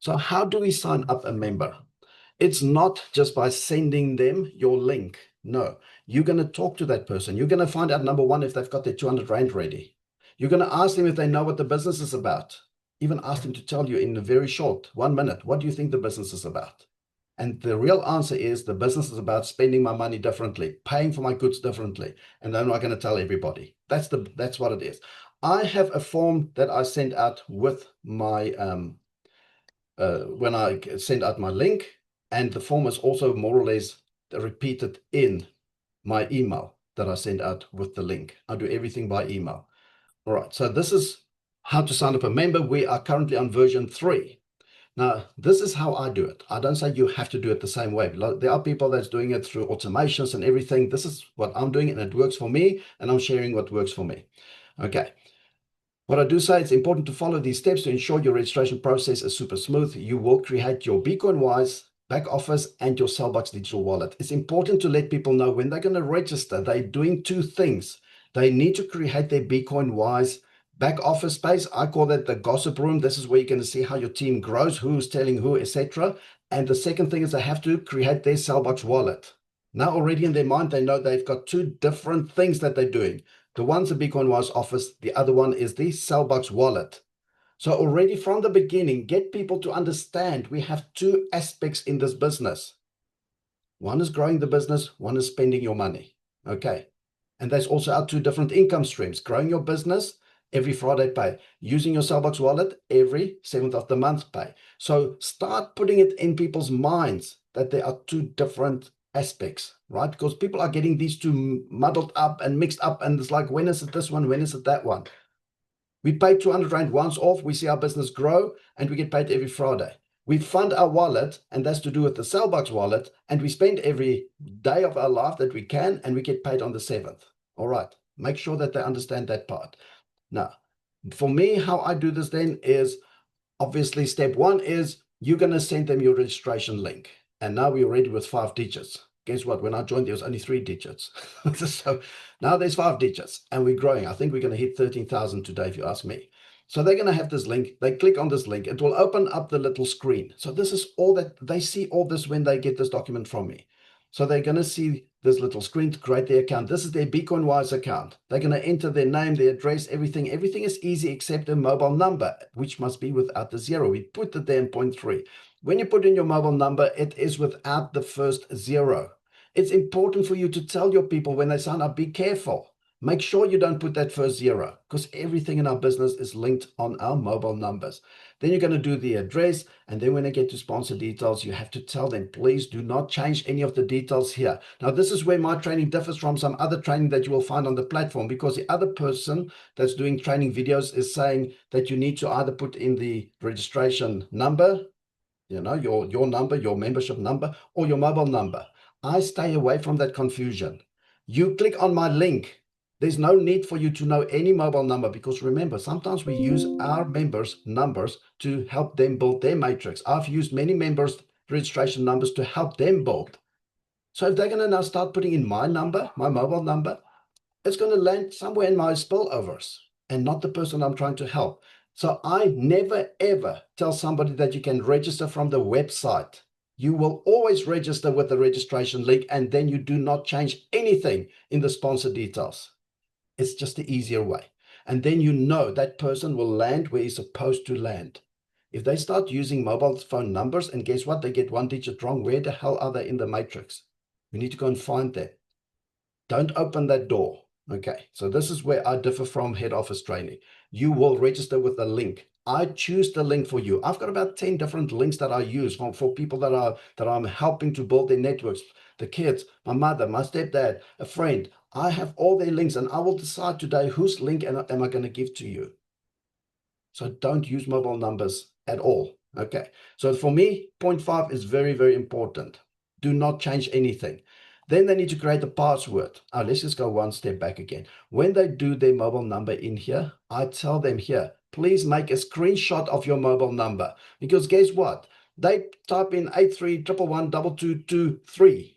So how do we sign up a member? It's not just by sending them your link. No, you're going to talk to that person. You're going to find out, number one, if they've got their 200 Rand ready. You're going to ask them if they know what the business is about. Even ask them to tell you in a very short 1 minute, what do you think the business is about? And the real answer is the business is about spending my money differently, paying for my goods differently. And I'm not going to tell everybody. That's what it is. I have a form that I send out with my when I send out my link, and the form is also more or less repeated in my email that I send out with the link. I do everything by email. All right, so this is how to sign up a member. We are currently on version 3. Now, this is how I do it. I don't say you have to do it the same way. There are people that's doing it through automations and everything. This is what I'm doing, and it works for me, and I'm sharing what works for me. Okay. What I do say, it's important to follow these steps to ensure your registration process is super smooth. You will create your BeCoinWise back office and your Sellbox digital wallet. It's important to let people know when they're going to register, they're doing 2 things. They need to create their BeCoinWise back office space. I call that the gossip room. This is where you're going to see how your team grows, who's telling who, etc. And the second thing is they have to create their Sellbox wallet. Now already in their mind, they know they've got 2 different things that they're doing. The one's the BeCoinWise office, the other one is the Sellbox wallet. So already from the beginning, get people to understand we have 2 aspects in this business. One is growing the business, one is spending your money. Okay. And there's also our 2 different income streams. Growing your business, every Friday pay. Using your Sellbox wallet, every 7th of the month pay. So start putting it in people's minds that there are 2 different aspects, right? Because people are getting these 2 muddled up and mixed up, and it's like, when is it this one, when is it that one? We pay 200 Rand once off, we see our business grow, and we get paid every Friday. We fund our wallet, and that's to do with the Sellbox wallet, and we spend every day of our life that we can, and we get paid on the 7th. All right, make sure that they understand that part. Now, for me, how I do this then is, obviously, step 1 is you're going to send them your registration link. And now we're ready with 5 digits. Guess what? When I joined, there was only 3 digits. So now there's 5 digits, and we're growing. I think we're going to hit 13,000 today, if you ask me. So they're going to have this link. They click on this link. It will open up the little screen. So this is all that they see, all this when they get this document from me. So they're going to see this little screen to create their account. This is their BeCoinWise account. They're going to enter their name, their address, everything. Everything is easy except a mobile number, which must be without the 0. We put it there in point 3. When you put in your mobile number, it is without the first 0. It's important for you to tell your people when they sign up, be careful. Make sure you don't put that first 0, because everything in our business is linked on our mobile numbers. Then you're going to do the address, and then when they get to sponsor details, you have to tell them, please do not change any of the details here. Now, this is where my training differs from some other training that you will find on the platform, because the other person that's doing training videos is saying that you need to either put in the registration number, you know, your number, your membership number, or your mobile number. I stay away from that confusion. You click on my link. There's no need for you to know any mobile number, because remember, sometimes we use our members' numbers to help them build their matrix. I've used many members' registration numbers to help them build. So if they're going to now start putting in my number, my mobile number, it's going to land somewhere in my spillovers and not the person I'm trying to help. So I never, ever tell somebody that you can register from the website. You will always register with the registration link, and then you do not change anything in the sponsor details. It's just the easier way. And then you know that person will land where he's supposed to land. If they start using mobile phone numbers, and guess what? They get 1 digit wrong. Where the hell are they in the matrix? We need to go and find them. Don't open that door. Okay, so this is where I differ from head office training. You will register with a link. I choose the link for you. I've got about 10 different links that I use for people that I'm helping to build their networks. The kids, my mother, my stepdad, a friend. I have all their links, and I will decide today whose link am I going to give to you. So don't use mobile numbers at all. Okay, so for me, point 5 is very, very important. Do not change anything. Then they need to create a password. Let's just go 1 step back again. When they do their mobile number in here, I tell them here, please make a screenshot of your mobile number. Because guess what? They type in 83111223,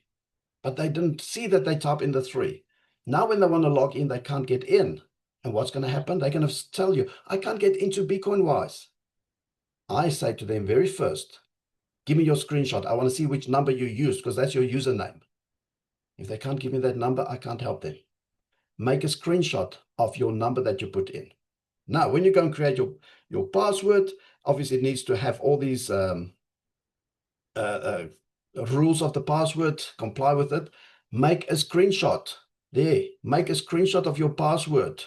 but they didn't see that they type in the 3. Now when they want to log in, they can't get in. And what's going to happen? They're going to tell you, I can't get into BeCoinWise. I say to them very first, give me your screenshot. I want to see which number you used because that's your username. If they can't give me that number, I can't help them. Make a screenshot of your number that you put in. Now, when you go and create your password, obviously it needs to have all these rules of the password, comply with it. Make a screenshot. There, make a screenshot of your password.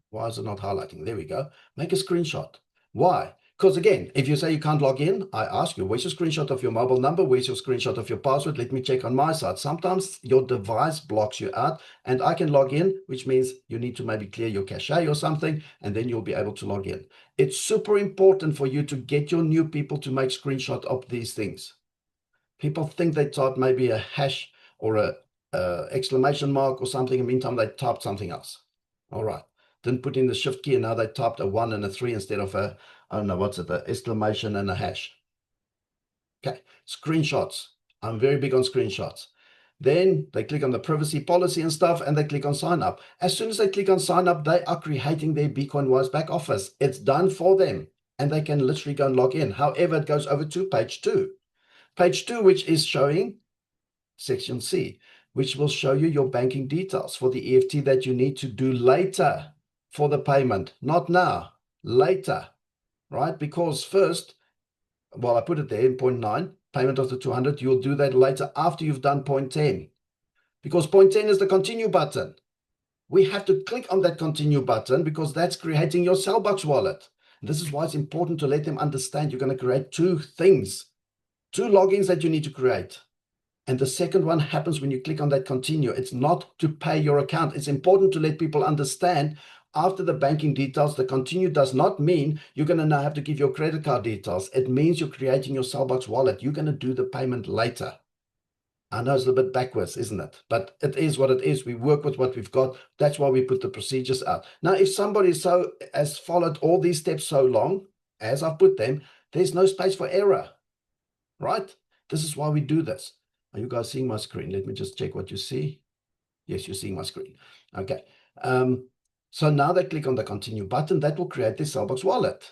Why is it not highlighting? There we go. Make a screenshot. Why? Because again, if you say you can't log in, I ask you, where's your screenshot of your mobile number? Where's your screenshot of your password? Let me check on my side. Sometimes your device blocks you out and I can log in, which means you need to maybe clear your cache or something, and then you'll be able to log in. It's super important for you to get your new people to make screenshot of these things. People think they type maybe a hash or a exclamation mark or something. In the meantime, they typed something else. All right. Didn't put in the shift key and now they typed a 1 and a 3 instead of a, I don't know, what's it, an exclamation and a hash. Okay, screenshots. I'm very big on screenshots. Then they click on the privacy policy and stuff and they click on sign up. As soon as they click on sign up, they are creating their BeCoinWise back office. It's done for them and they can literally go and log in. However, it goes over to page 2. Page 2, which is showing section C, which will show you your banking details for the EFT that you need to do later for the payment, not now, later, right? Because first, well, I put it there in point 9, payment of the 200, you'll do that later after you've done point 10, because point 10 is the continue button. We have to click on that continue button because that's creating your Cellbox wallet. And this is why it's important to let them understand you're going to create 2 things, 2 logins that you need to create. And the second one happens when you click on that continue. It's not to pay your account. It's important to let people understand after the banking details, the continue does not mean you're going to now have to give your credit card details. It means you're creating your Cellbox wallet. You're going to do the payment later. I know it's a bit backwards, isn't it? But it is what it is. We work with what we've got. That's why we put the procedures out. Now, if somebody has followed all these steps so long, as I've put them, there's no space for error, right? This is why we do this. Are you guys seeing my screen? Let me just check what you see. Yes, you're seeing my screen. Okay. So now they click on the continue button. That will create the Cellbox wallet.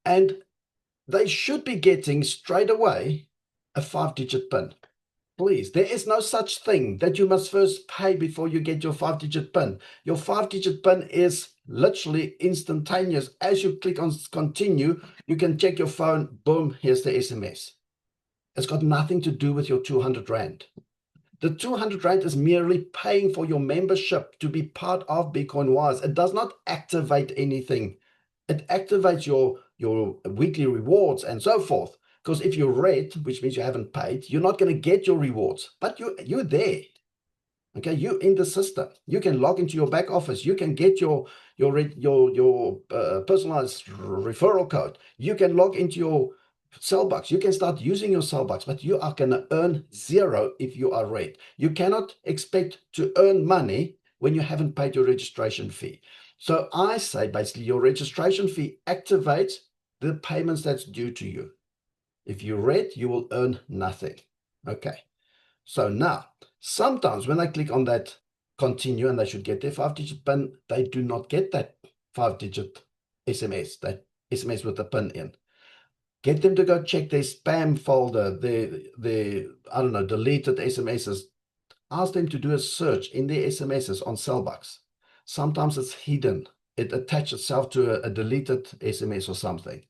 And they should be getting straight away a 5-digit PIN. Please, there is no such thing that you must first pay before you get your 5-digit PIN. Your 5-digit PIN is literally instantaneous. As you click on continue, you can check your phone. Boom, here's the SMS. It's got nothing to do with your 200 Rand. The 200 Rand is merely paying for your membership to be part of BeCoinWise. It does not activate anything. It activates your weekly rewards and so forth. Because if you're red, which means you haven't paid, you're not going to get your rewards. But you're there. Okay, you're in the system. You can log into your back office. You can get your personalized referral code. You can log into your Cellbox. You can start using your Cellbox, but you are going to earn 0 if you are red. You cannot expect to earn money when you haven't paid your registration fee. So I say basically your registration fee activates the payments that's due to you. If you're red, you will earn nothing. Okay. So now, sometimes when I click on that continue and they should get their 5-digit PIN, they do not get that 5-digit SMS, that SMS with the PIN in. Get them to go check their spam folder, their I don't know, deleted SMSs. Ask them to do a search in their SMSs on Cellbox. Sometimes it's hidden. It attaches itself to a deleted SMS or something.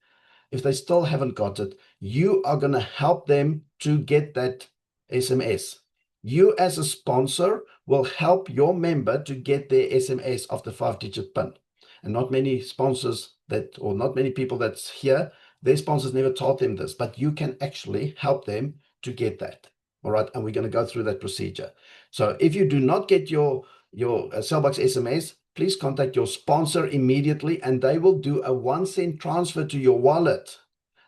If they still haven't got it, you are going to help them to get that SMS. You as a sponsor will help your member to get their SMS of the 5-digit PIN. And not many sponsors or not many people that's here, their sponsors never taught them this, but you can actually help them to get that. All right, and we're going to go through that procedure. So if you do not get your Cellbox SMS, please contact your sponsor immediately and they will do a 1-cent transfer to your wallet.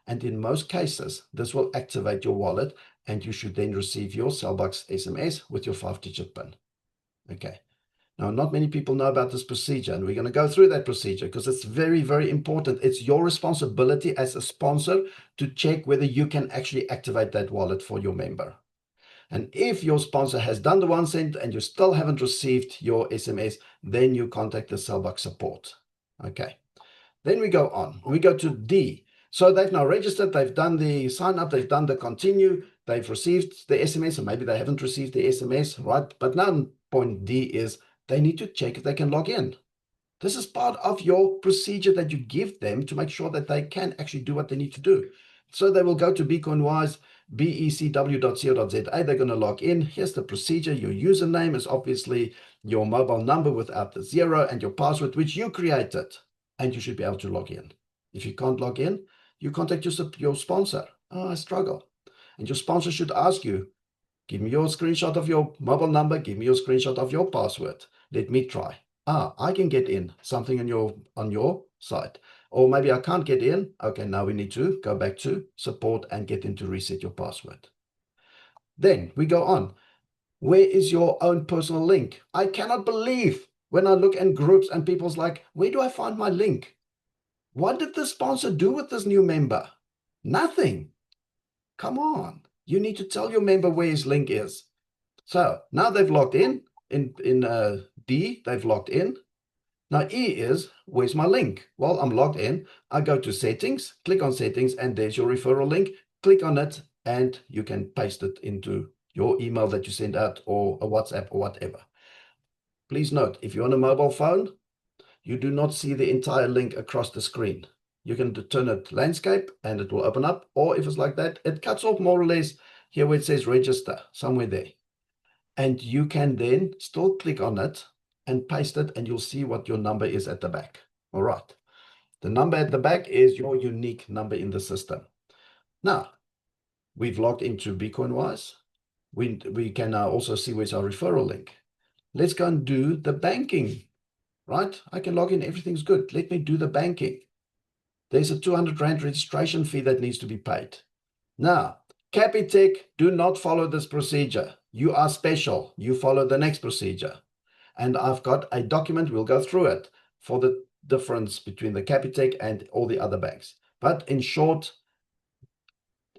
And in most cases, this will activate your wallet and you should then receive your Cellbox SMS with your 5-digit PIN. Okay. Now, not many people know about this procedure, and we're going to go through that procedure because it's very, very important. It's your responsibility as a sponsor to check whether you can actually activate that wallet for your member. And if your sponsor has done the 1 cent and you still haven't received your SMS, then you contact the Cellbox support. Okay. Then we go on. We go to D. So they've now registered, they've done the sign up, they've done the continue, they've received the SMS, or maybe they haven't received the SMS, right? But now point D is they need to check if they can log in. This is part of your procedure that you give them to make sure that they can actually do what they need to do. So they will go to BeCoinWise, becw.co.za. They're going to log in. Here's the procedure. Your username is obviously your mobile number without the 0 and your password, which you created. And you should be able to log in. If you can't log in, you contact your sponsor. Oh, I struggle. And your sponsor should ask you, give me your screenshot of your mobile number. Give me your screenshot of your password. Let me try. I can get in something on your site. Or maybe I can't get in. Okay, now we need to go back to support and get them to reset your password. Then we go on. Where is your own personal link? I cannot believe when I look in groups and people's like, where do I find my link? What did the sponsor do with this new member? Nothing. Come on. You need to tell your member where his link is. So now they've logged in D, they've logged in. Now E is, where's my link? Well, I'm logged in. I go to settings, click on settings, and there's your referral link. Click on it, and you can paste it into your email that you send out or a WhatsApp or whatever. Please note, if you're on a mobile phone, you do not see the entire link across the screen. You can turn it landscape and it will open up, or if it's like that, it cuts off more or less here where it says register, somewhere there. And you can then still click on it and paste it, and you'll see what your number is at the back. All right. The number at the back is your unique number in the system. Now, we've logged into BeCoinWise. We can now also see where's our referral link. Let's go and do the banking, right? I can log in, everything's good. Let me do the banking. There's a 200 Rand registration fee that needs to be paid. Now, Capitec, do not follow this procedure. You are special. You follow the next procedure. And I've got a document, we'll go through it, for the difference between the Capitec and all the other banks. But in short,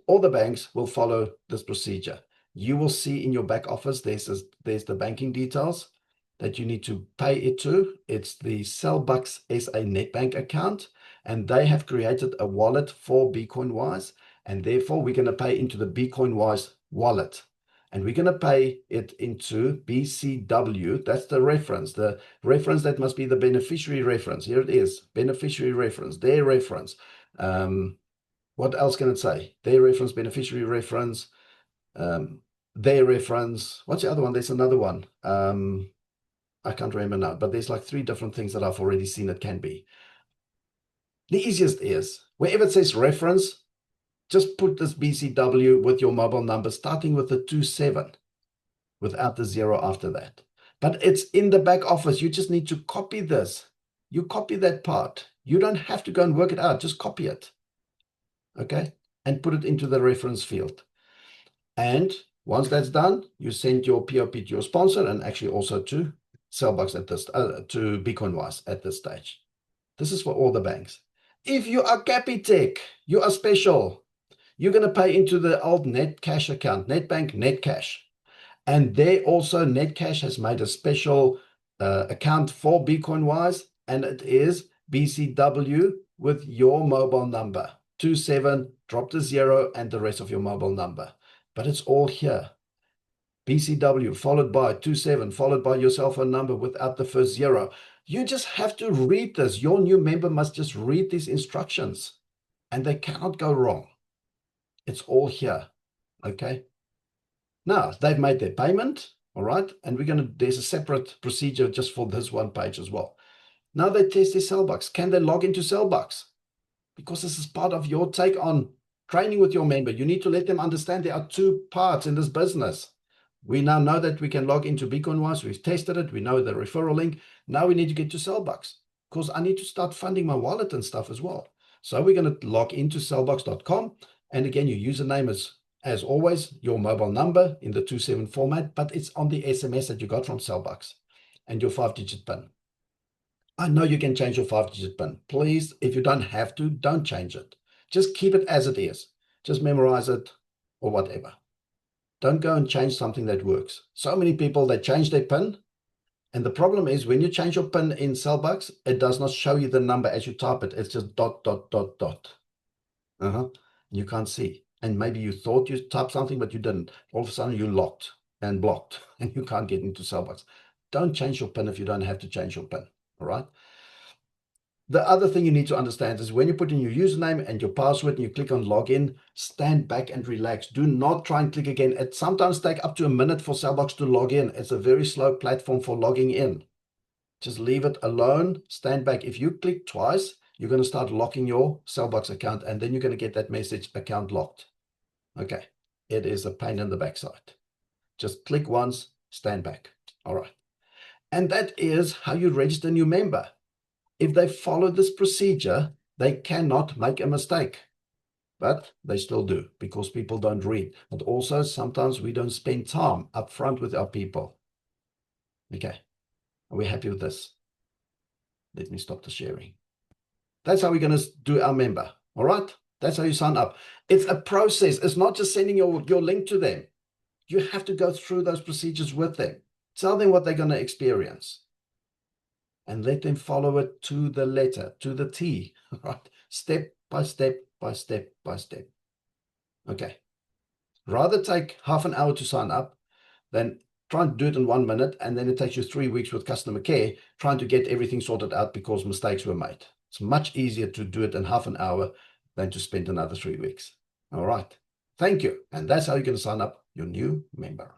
all the banks will follow this procedure. You will see in your back office, there's the banking details that you need to pay it to. It's the Cellbucks SA Netbank account, and they have created a wallet for BeCoinWise, and therefore we're going to pay into the BeCoinWise wallet. And we're going to pay it into BCW. That's the reference that must be the beneficiary reference. Here it is, beneficiary reference, their reference. What else can it say? Their reference, beneficiary reference, their reference. What's the other one? There's another one. I can't remember now, but there's like 3 different things that I've already seen it can be. The easiest is, wherever it says reference, just put this BCW with your mobile number, starting with the 27, without the 0 after that. But it's in the back office. You just need to copy this. You copy that part. You don't have to go and work it out. Just copy it. Okay? And put it into the reference field. And once that's done, you send your POP to your sponsor, and actually also to Cellbucks at this, to BeCoinWise at this stage. This is for all the banks. If you are Capitec, you are special. You're going to pay into the old Netcash account, Netbank Netcash. And there also Netcash has made a special account for BeCoinWise, and it is BCW with your mobile number. 27, drop the 0 and the rest of your mobile number. But it's all here. BCW followed by 27, followed by your cell phone number without the first 0. You just have to read this. Your new member must just read these instructions, and they cannot go wrong. It's all here. Okay. Now they've made their payment. All right. And there's a separate procedure just for this one page as well. Now they test their Cellbucks. Can they log into Cellbucks? Because this is part of your take on training with your member. You need to let them understand there are 2 parts in this business. We now know that we can log into BeCoinWise. We've tested it. We know the referral link. Now we need to get to Cellbucks, because I need to start funding my wallet and stuff as well. So we're going to log into cellbucks.com. And again, your username is, as always, your mobile number in the 27 format, but it's on the SMS that you got from Cellbucks, and your 5-digit PIN. I know you can change your 5-digit PIN. Please, if you don't have to, don't change it. Just keep it as it is. Just memorize it or whatever. Don't go and change something that works. So many people, they change their PIN. And the problem is when you change your PIN in Cellbucks, it does not show you the number as you type it. It's just ... You can't see. And maybe you thought you typed something, but you didn't. All of a sudden you're locked and blocked and you can't get into Cellbox. Don't change your PIN if you don't have to change your PIN. All right. The other thing you need to understand is when you put in your username and your password and you click on login, stand back and relax. Do not try and click again. It sometimes takes up to a minute for Cellbox to log in. It's a very slow platform for logging in. Just leave it alone. Stand back. If you click twice, you're going to start locking your Cellbox account, and then you're going to get that message, account locked. Okay. It is a pain in the backside. Just click once, stand back. All right. And that is how you register a new member. If they follow this procedure, they cannot make a mistake. But they still do because people don't read. But also sometimes we don't spend time up front with our people. Okay. Are we happy with this? Let me stop the sharing. That's how we're going to do our member. All right. That's how you sign up. It's a process. It's not just sending your link to them. You have to go through those procedures with them. Tell them what they're going to experience. And let them follow it to the letter, to the T, right? Step by step, by step, by step. Okay. Rather take half an hour to sign up than try and do it in 1 minute, and then it takes you 3 weeks with customer care trying to get everything sorted out because mistakes were made. It's much easier to do it in half an hour than to spend another 3 weeks. All right. Thank you. And that's how you can sign up your new member.